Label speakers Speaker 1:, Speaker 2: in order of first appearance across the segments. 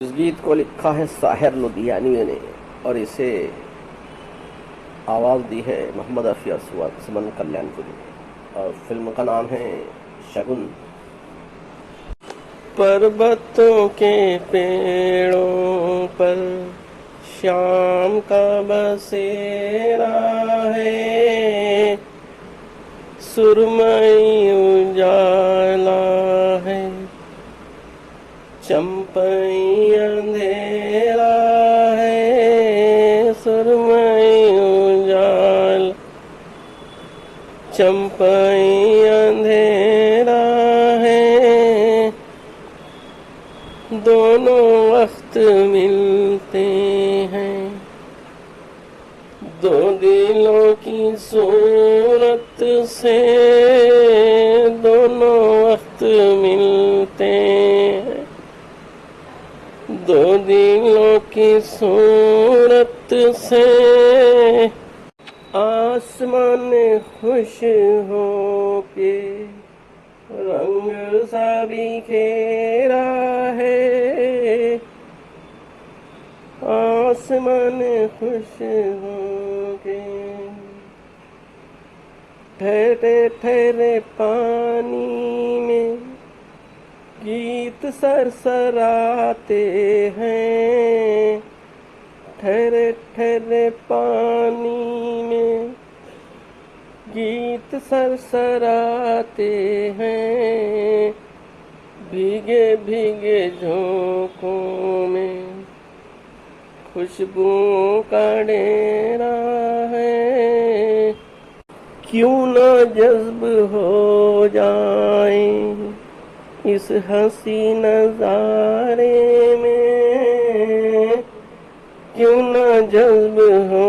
Speaker 1: इस गीत को लिखा है साहिर लुधियानी ने और इसे आवाज़ दी है मोहम्मद रफ़ी असवाद सुमन कल्याणपुरी और फिल्म का नाम है शगुन। पर्वतों के पेड़ों पर शाम का बसेरा है, सुरमई उजाला है, चंपई अंधेरा है, सुरमई उजाला चंपई अंधेरा है, दोनों वक्त मिलते हैं, दो दिलों की सूरत से दोनों वक्त मिलते हैं, दो दिलों की सूरत से आसमान खुश हो के रंग सा बिखेरा है, आसमान खुश हो के ठहरे ठहरे पानी में गीत सरसराते हैं, ठहरे ठहरे पानी में गीत सरसराते हैं, भीगे भीगे झोंकों में खुशबुओं का डेरा है, क्यों ना जज्ब हो जाए इस हंसी नजारे में, क्यों ना जज्ब हो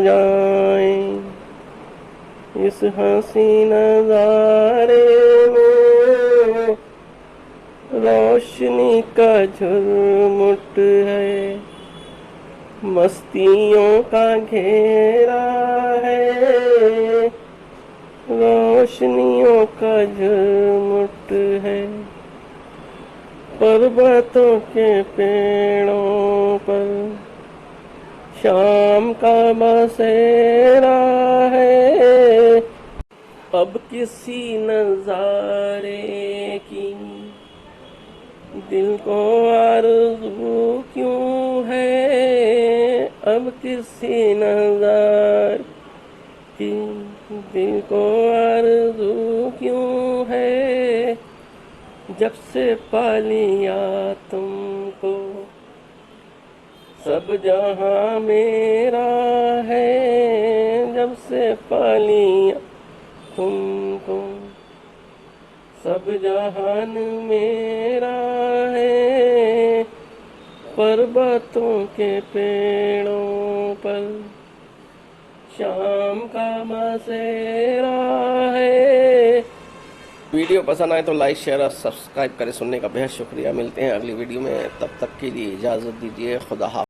Speaker 1: जाए इस हंसी नजारे में, रोशनी का झुरमुट है, मस्तियों का घेरा है, रोशनियों का झुरमुट है, पर्वतों के पेड़ों पर शाम का बसेरा है, अब किसी नजारे की दिल को आरज़ू क्यों है, अब किसी नज़ारे की दिल को आरज़ू क्यों है, जब से पा लिया तुमको सब जहां मेरा है, जब से पा लिया तुमको सब जहान मेरा है, पर्वतों के पेड़ों पर शाम का बसेरा है। वीडियो पसंद आए तो लाइक शेयर और सब्सक्राइब करें। सुनने का बेहद शुक्रिया। मिलते हैं अगली वीडियो में, तब तक के लिए इजाज़त दीजिए। खुदा हाफ़िज़।